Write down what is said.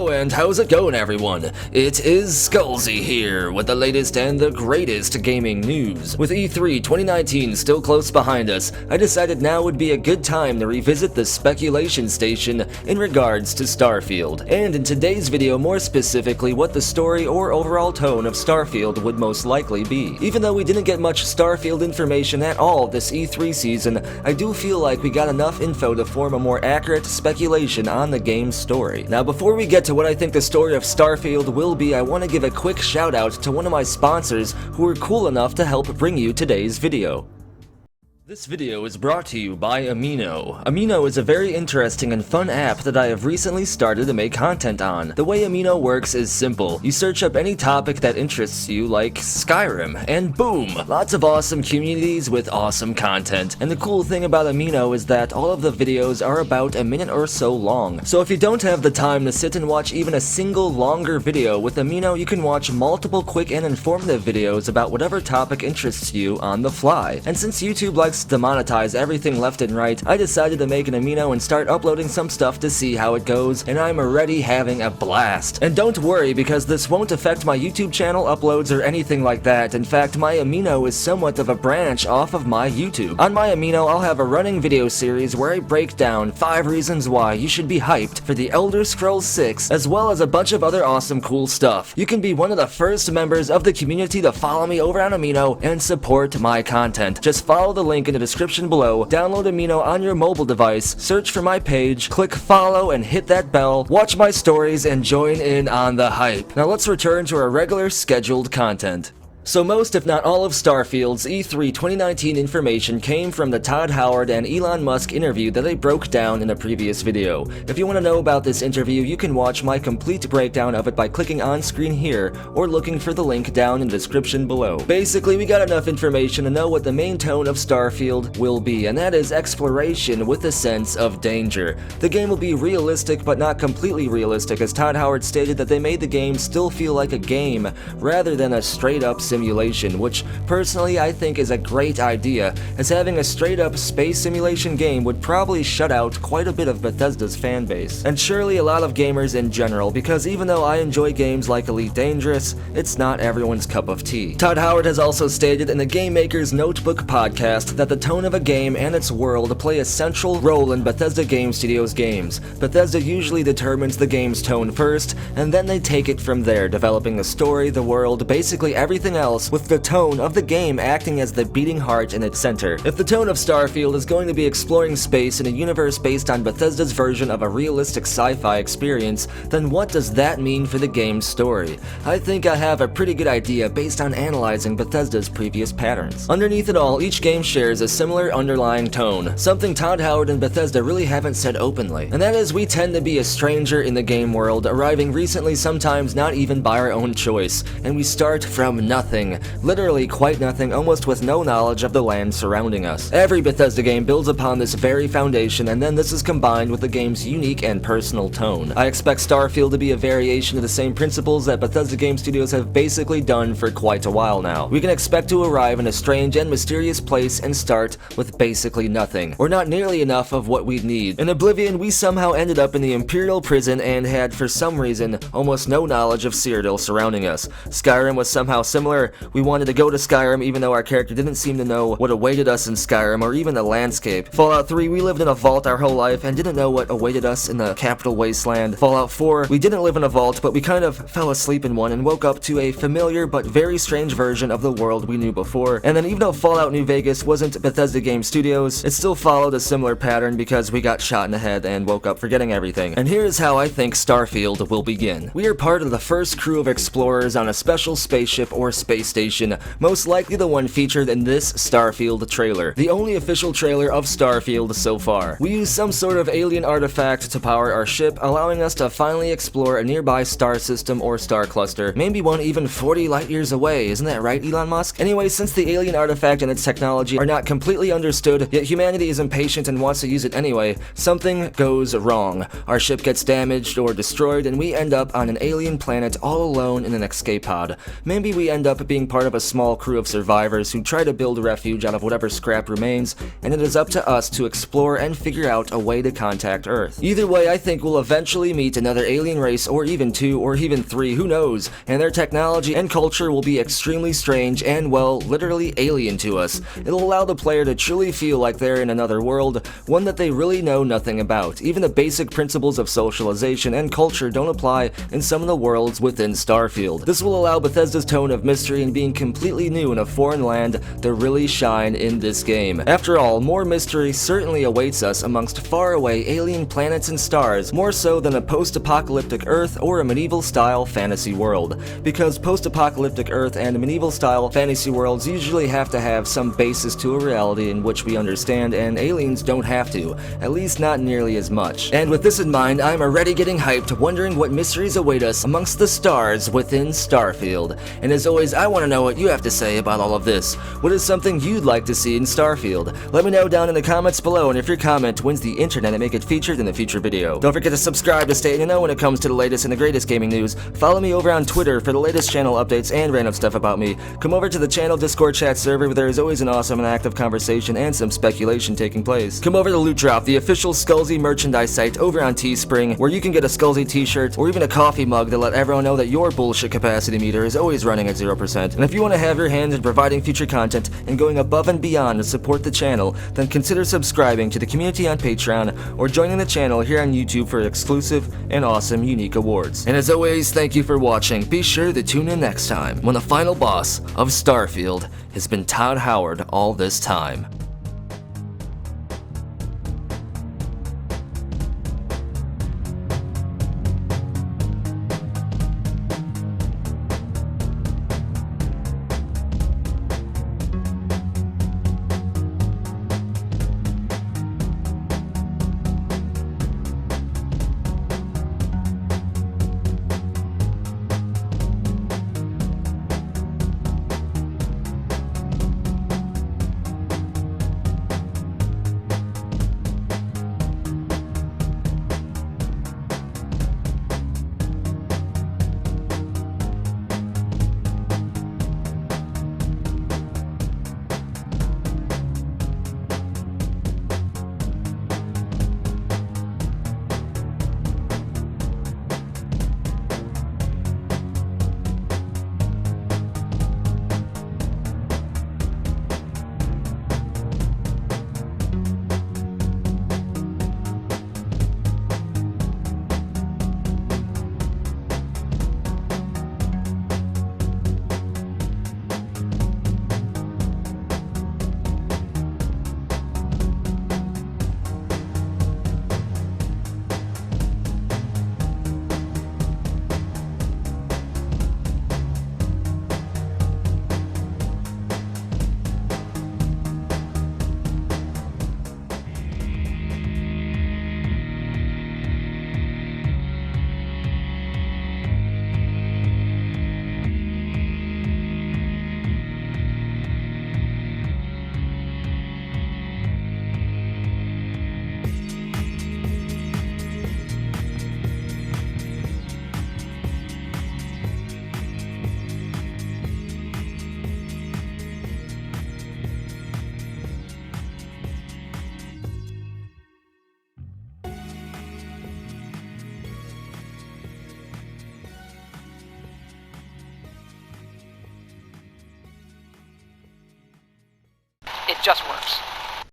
Hello and how's it going, everyone? It is Skullzi here with the latest and the greatest gaming news. With E3 2019 still close behind us, I decided now would be a good time to revisit the speculation station in regards to Starfield, and in today's video more specifically what the story or overall tone of Starfield would most likely be. Even though we didn't get much Starfield information at all this E3 season, I do feel like we got enough info to form a more accurate speculation on the game's story. Now before we get to what I think the story of Starfield will be, I want to give a quick shout out to one of my sponsors who were cool enough to help bring you today's video. This video is brought to you by Amino. Amino is a very interesting and fun app that I have recently started to make content on. The way Amino works is simple. You search up any topic that interests you, like Skyrim, and boom! Lots of awesome communities with awesome content. And the cool thing about Amino is that all of the videos are about a minute or so long. So if you don't have the time to sit and watch even a single longer video, with Amino you can watch multiple quick and informative videos about whatever topic interests you on the fly. And since YouTube likes to monetize everything left and right, I decided to make an Amino and start uploading some stuff to see how it goes, and I'm already having a blast. And don't worry, because this won't affect my YouTube channel uploads or anything like that. In fact, my Amino is somewhat of a branch off of my YouTube. On my Amino, I'll have a running video series where I break down 5 reasons why you should be hyped for the Elder Scrolls 6, as well as a bunch of other awesome cool stuff. You can be one of the first members of the community to follow me over on Amino and support my content. Just follow the link in the description below, download Amino on your mobile device, search for my page, click follow and hit that bell, watch my stories and join in on the hype. Now let's return to our regular scheduled content. So most, if not all of Starfield's E3 2019 information came from the Todd and Elon Musk interview that I broke down in a previous video. If you want to know about this interview, you can watch my complete breakdown of it by clicking on screen here, or looking for the link down in the description below. Basically, we got enough information to know what the main tone of Starfield will be, and that is exploration with a sense of danger. The game will be realistic, but not completely realistic, as Todd stated that they made the game still feel like a game, rather than a straight-up simulation, which personally I think is a great idea, as having a straight-up space simulation game would probably shut out quite a bit of Bethesda's fanbase, and surely a lot of gamers in general, because even though I enjoy games like Elite Dangerous, it's not everyone's cup of tea. Todd has also stated in the Game Maker's Notebook podcast that the tone of a game and its world play a central role in Bethesda Game Studios games. Bethesda usually determines the game's tone first, and then they take it from there, developing the story, the world, basically everything else, with the tone of the game acting as the beating heart in its center. If the tone of Starfield is going to be exploring space in a universe based on Bethesda's version of a realistic sci-fi experience, then what does that mean for the game's story? I think I have a pretty good idea based on analyzing Bethesda's previous patterns. Underneath it all, each game shares a similar underlying tone, something Todd and Bethesda really haven't said openly, and that is we tend to be a stranger in the game world, arriving recently sometimes not even by our own choice, and we start from nothing. Literally quite nothing, almost with no knowledge of the land surrounding us. Every Bethesda game builds upon this very foundation, and then this is combined with the game's unique and personal tone. I expect Starfield to be a variation of the same principles that Bethesda Game Studios have basically done for quite a while now. We can expect to arrive in a strange and mysterious place and start with basically nothing, or not nearly enough of what we'd need. In Oblivion, we somehow ended up in the Imperial prison and had, for some reason, almost no knowledge of Cyrodiil surrounding us. Skyrim was somehow similar. We wanted to go to Skyrim even though our character didn't seem to know what awaited us in Skyrim or even the landscape. Fallout 3, we lived in a vault our whole life and didn't know what awaited us in the capital wasteland. Fallout 4, we didn't live in a vault, but we kind of fell asleep in one and woke up to a familiar but very strange version of the world we knew before. And then even though Fallout New Vegas wasn't Bethesda Game Studios, it still followed a similar pattern because we got shot in the head and woke up forgetting everything. And here's how I think Starfield will begin. We are part of the first crew of explorers on a special spaceship or space station, most likely the one featured in this Starfield trailer, the only official trailer of Starfield so far. We use some sort of alien artifact to power our ship, allowing us to finally explore a nearby star system or star cluster, maybe one even 40 light years away, isn't that right, Elon Musk? Anyway, since the alien artifact and its technology are not completely understood, yet humanity is impatient and wants to use it anyway, something goes wrong. Our ship gets damaged or destroyed, and we end up on an alien planet all alone in an escape pod. Maybe we end up up being part of a small crew of survivors who try to build a refuge out of whatever scrap remains, and it is up to us to explore and figure out a way to contact Earth. Either way, I think we'll eventually meet another alien race, or even two, or even three, who knows, and their technology and culture will be extremely strange and, well, literally alien to us. It'll allow the player to truly feel like they're in another world, one that they really know nothing about. Even the basic principles of socialization and culture don't apply in some of the worlds within Starfield. This will allow Bethesda's tone of mystery and being completely new in a foreign land to really shine in this game. After all, more mystery certainly awaits us amongst faraway alien planets and stars, more so than a post-apocalyptic Earth or a medieval-style fantasy world, because post-apocalyptic Earth and medieval-style fantasy worlds usually have to have some basis to a reality in which we understand, and aliens don't have to, at least not nearly as much. And with this in mind, I'm already getting hyped, wondering what mysteries await us amongst the stars within Starfield. And as always, I want to know what you have to say about all of this. What is something you'd like to see in Starfield? Let me know down in the comments below, and if your comment wins the internet and make it featured in a future video. Don't forget to subscribe to stay in the know when it comes to the latest and the greatest gaming news. Follow me over on Twitter for the latest channel updates and random stuff about me. Come over to the channel Discord chat server where there is always an awesome and active conversation and some speculation taking place. Come over to Loot Drop, the official Skullzi merchandise site over on Teespring, where you can get a Skullzi t-shirt or even a coffee mug to let everyone know that your bullshit capacity meter is always running at 0%. And if you want to have your hands in providing future content and going above and beyond to support the channel, then consider subscribing to the community on Patreon or joining the channel here on YouTube for exclusive and awesome unique awards. And as always, thank you for watching. Be sure to tune in next time when the final boss of Starfield has been Todd Howard all this time. It just works.